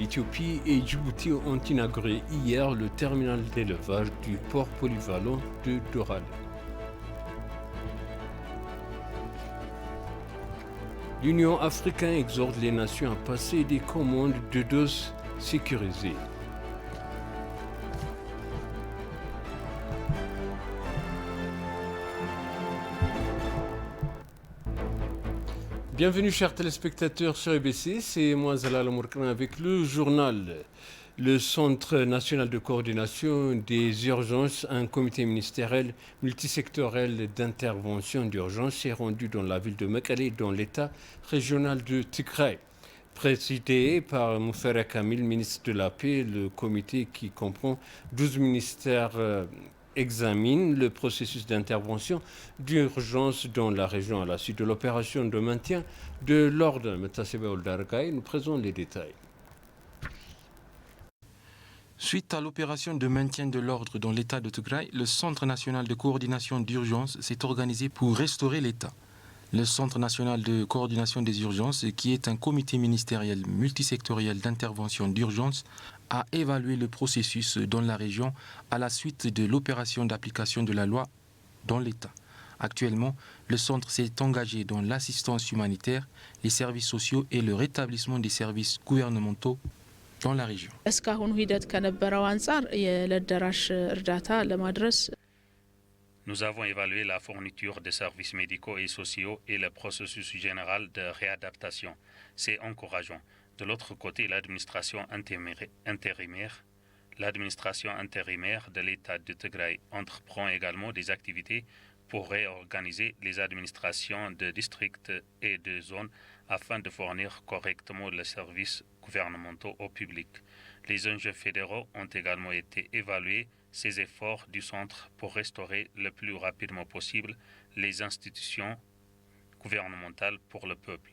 l'Éthiopie et Djibouti ont inauguré hier le terminal d'élevage du port polyvalent de Doral. L'Union africaine exhorte les nations à passer des commandes de doses sécurisées. Bienvenue chers téléspectateurs sur EBC, c'est moi Zalal Mourkran avec le journal. Le Centre national de coordination des urgences, un comité ministériel multisectoriel d'intervention d'urgence s'est rendu dans la ville de Mekelle, dans l'état régional de Tigray. Présidé par Moufareh Kamil, ministre de la Paix, le comité qui comprend 12 ministères examine le processus d'intervention d'urgence dans la région à la suite de l'opération de maintien de l'ordre. Nous présentons les détails. Suite à l'opération de maintien de l'ordre dans l'état de Tigray, le Centre national de coordination d'urgence s'est organisé pour restaurer l'état. Le Centre national de coordination des urgences, qui est un comité ministériel multisectoriel d'intervention d'urgence, a évalué le processus dans la région à la suite de l'opération d'application de la loi dans l'État. Actuellement, le centre s'est engagé dans l'assistance humanitaire, les services sociaux et le rétablissement des services gouvernementaux dans la région. Nous avons évalué la fourniture des services médicaux et sociaux et le processus général de réadaptation. C'est encourageant. De l'autre côté, l'administration intérimaire de l'État de Tigray entreprend également des activités pour réorganiser les administrations de districts et de zones afin de fournir correctement les services gouvernementaux au public. Les enjeux fédéraux ont également été évalués, ces efforts du centre pour restaurer le plus rapidement possible les institutions gouvernementales pour le peuple.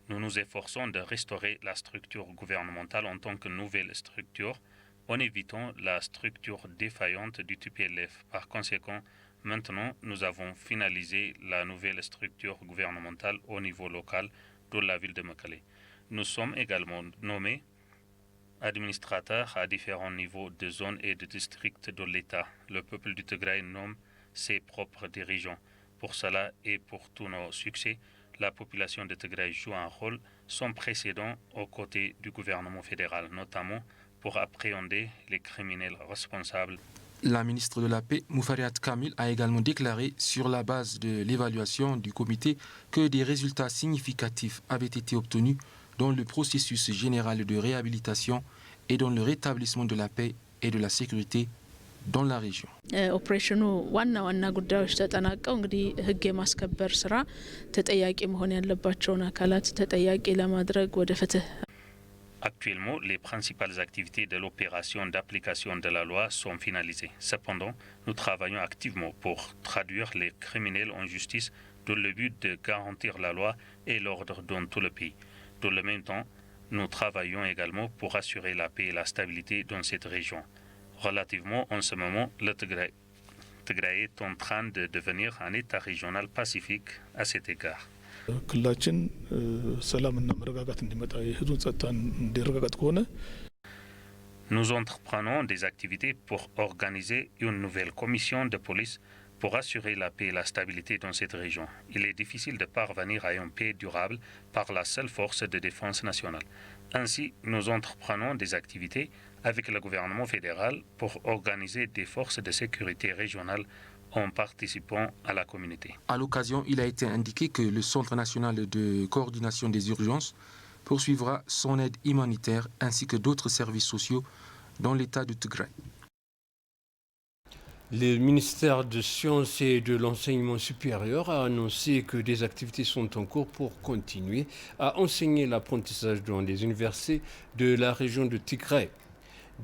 Nous nous efforçons de restaurer la structure gouvernementale en tant que nouvelle structure en évitant la structure défaillante du TPLF. Par conséquent, maintenant, nous avons finalisé la nouvelle structure gouvernementale au niveau local de la ville de Mekelle. Nous sommes également nommés administrateurs à différents niveaux de zones et de districts de l'État. Le peuple du Tigray nomme ses propres dirigeants. Pour cela et pour tous nos succès, la population de Tigray joue un rôle sans précédent aux côtés du gouvernement fédéral, notamment pour appréhender les criminels responsables. La ministre de la Paix, Moufareh Kamil, a également déclaré sur la base de l'évaluation du comité que des résultats significatifs avaient été obtenus dans le processus général de réhabilitation et dans le rétablissement de la paix et de la sécurité dans la région. ኦፕሬሽኑ ዋና ጉዳዮች ተጠናቀው እንግዲህ ህግ የማስከበር ስራ ተጠያቂ መሆን ያለባቸውን አካላት ተጠያቂ ለማድረግ ወደ ፍትህ. Actuellement, les principales activités de l'opération d'application de la loi sont finalisées. Cependant, nous travaillons activement pour traduire les criminels en justice dans le but de garantir la loi et l'ordre dans tout le pays. Dans le même temps, nous travaillons également pour assurer la paix et la stabilité dans cette région. Relativement, en ce moment, le Tigray est en train de devenir un État régional pacifique à cet égard. Nous entreprenons des activités pour organiser une nouvelle commission de police pour assurer la paix et la stabilité dans cette région. Il est difficile de parvenir à une paix durable par la seule force de défense nationale. Ainsi, nous entreprenons des activités avec le gouvernement fédéral pour organiser des forces de sécurité régionales en participant à la communauté. À l'occasion, il a été indiqué que le Centre national de coordination des urgences poursuivra son aide humanitaire ainsi que d'autres services sociaux dans l'état de Tigray. Le ministère de Sciences et de l'Enseignement supérieur a annoncé que des activités sont en cours pour continuer à enseigner l'apprentissage dans les universités de la région de Tigray.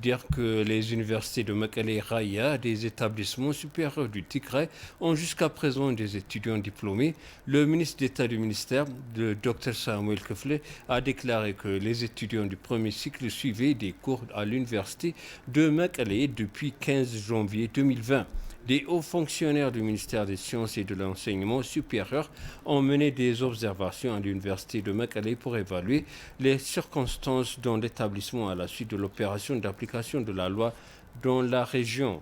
Dire que les universités de Mekelle et Raya, des établissements supérieurs du Tigray, ont jusqu'à présent des étudiants diplômés. Le ministre d'État du ministère, le Dr Samuel Kefle, a déclaré que les étudiants du premier cycle suivaient des cours à l'université de Mekelle depuis 15 janvier 2020. Des hauts fonctionnaires du ministère des Sciences et de l'Enseignement supérieur ont mené des observations à l'université de Mekelle pour évaluer les circonstances dans l'établissement à la suite de l'opération d'application de la loi dans la région.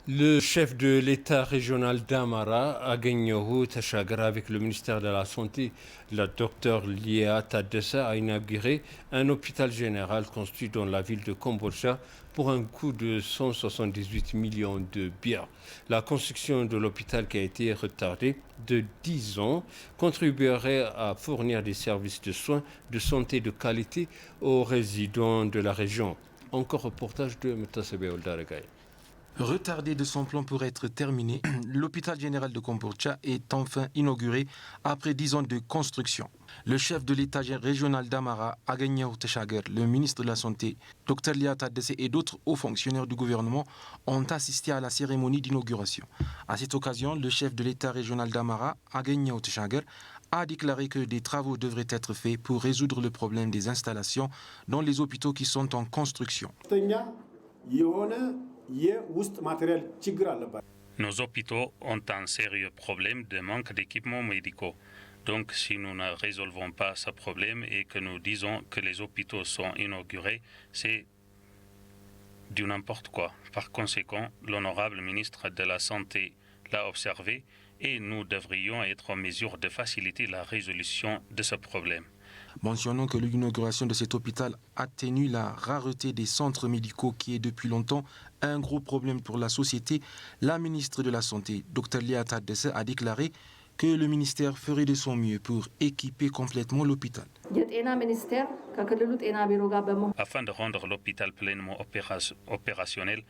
Le chef de l'État régional d'Amara, Agenyohu Tashagar, avec le ministère de la Santé, la docteure Lia Tadessa, a inauguré un hôpital général construit dans la ville de Kombolcha pour un coût de 178 millions de bières. La construction de l'hôpital, qui a été retardée de 10 ans, contribuerait à fournir des services de soins de santé de qualité aux résidents de la région. Encore reportage de Mutasebe Oldaregay. Retardé de son plan pour être terminé, l'hôpital général de Kombolcha est enfin inauguré après 10 ans de construction. Le chef de l'État régional d'Amara, Agenyohu Tashagar, le ministre de la Santé, Dr Lia Tadesse et d'autres hauts fonctionnaires du gouvernement ont assisté à la cérémonie d'inauguration. À cette occasion, le chef de l'État régional d'Amara, Agenyohu Tashagar, a déclaré que des travaux devraient être faits pour résoudre le problème des installations dans les hôpitaux qui sont en construction. Nos hôpitaux ont un sérieux problème de manque d'équipements médicaux. Donc, si nous ne résolvons pas ce problème et que nous disons que les hôpitaux sont inaugurés, c'est du n'importe quoi. Par conséquent, l'honorable ministre de la Santé l'a observé et nous devrions être en mesure de faciliter la résolution de ce problème. Mentionnons que l'inauguration de cet hôpital atténue la rareté des centres médicaux qui est depuis longtemps un gros problème pour la société. La ministre de la Santé, Dr Lia Tadesse, a déclaré que le ministère ferait de son mieux pour équiper complètement l'hôpital. Afin de rendre l'hôpital pleinement opérationnel,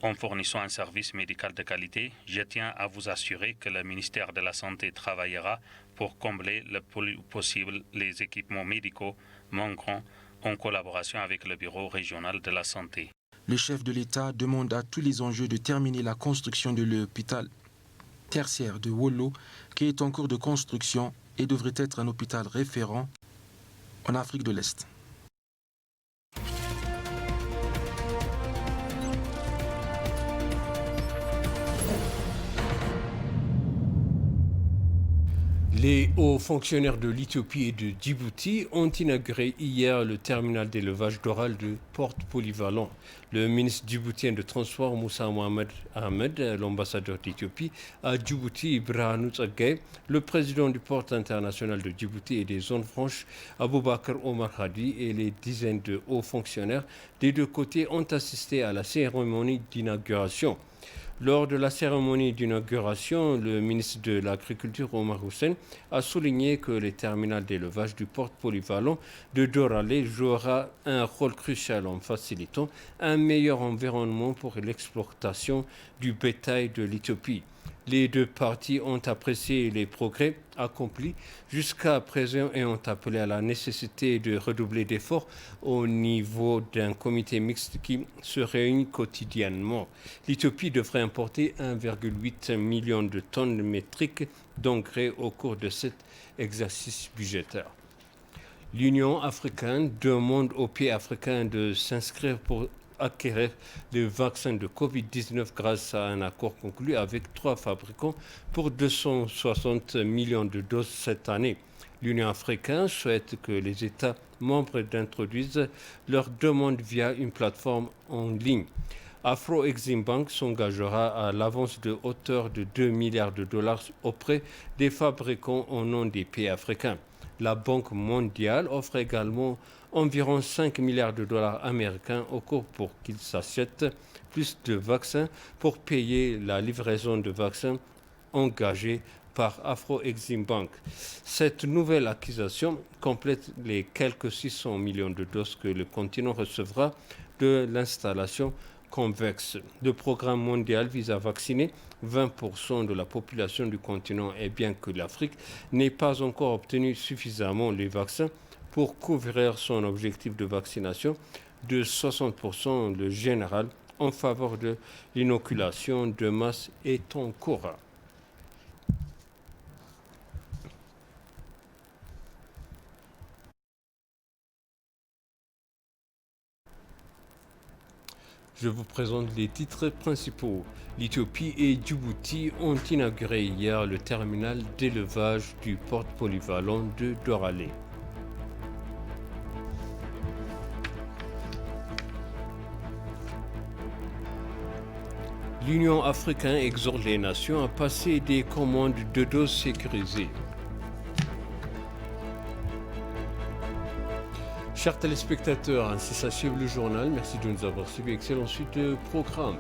en fournissant un service médical de qualité, je tiens à vous assurer que le ministère de la Santé travaillera pour combler le plus possible les équipements médicaux manquants en collaboration avec le Bureau régional de la Santé. Le chef de l'État demande à tous les enjeux de terminer la construction de l'hôpital tertiaire de Wollo, qui est en cours de construction et devrait être un hôpital référent en Afrique de l'Est. Les hauts fonctionnaires de l'Éthiopie et de Djibouti ont inauguré hier le terminal d'élevage d'oral de Porte Polyvalent. Le ministre djiboutien de Transport, Moussa Mohamed Ahmed, l'ambassadeur d'Éthiopie à Djibouti, Ibrahim Tsagay, le président du port international de Djibouti et des zones franches, Aboubakar Omar Hadi, et les dizaines de hauts fonctionnaires des deux côtés ont assisté à la cérémonie d'inauguration. Lors de la cérémonie d'inauguration, le ministre de l'Agriculture, Omar Hussein, a souligné que le terminal d'élevage du port polyvalent de Doralé jouera un rôle crucial en facilitant un meilleur environnement pour l'exploitation du bétail de l'Éthiopie. Les deux parties ont apprécié les progrès accomplis jusqu'à présent et ont appelé à la nécessité de redoubler d'efforts au niveau d'un comité mixte qui se réunit quotidiennement. L'Éthiopie devrait importer 1,8 million de tonnes métriques d'engrais au cours de cet exercice budgétaire. L'Union africaine demande aux pays africains de s'inscrire pour acquérir le vaccin de Covid-19 grâce à un accord conclu avec 3 fabricants pour 260 millions de doses cette année. L'Union africaine souhaite que les États membres introduisent leurs demandes via une plateforme en ligne. Afro-Exim Bank s'engagera à l'avance de hauteur de 2 milliards de dollars auprès des fabricants au nom des pays africains. La Banque mondiale offre également environ 5 milliards de dollars américains au cours pour qu'ils s'achètent plus de vaccins pour payer la livraison de vaccins engagée par Afro-Exim Bank. Cette nouvelle acquisition complète les quelques 600 millions de doses que le continent recevra de l'installation COVAX. Le programme mondial vise à vacciner 20% de la population du continent, et bien que l'Afrique n'ait pas encore obtenu suffisamment les vaccins pour couvrir son objectif de vaccination de 60%, le général en faveur de l'inoculation de masse est en cours. Je vous présente les titres principaux. L'Éthiopie et Djibouti ont inauguré hier le terminal d'élevage du port polyvalent de Doralé. L'Union africaine exhorte les nations à passer des commandes de doses sécurisées. Chers téléspectateurs, ainsi s'achève le journal. Merci de nous avoir suivis. Excellente suite de programme.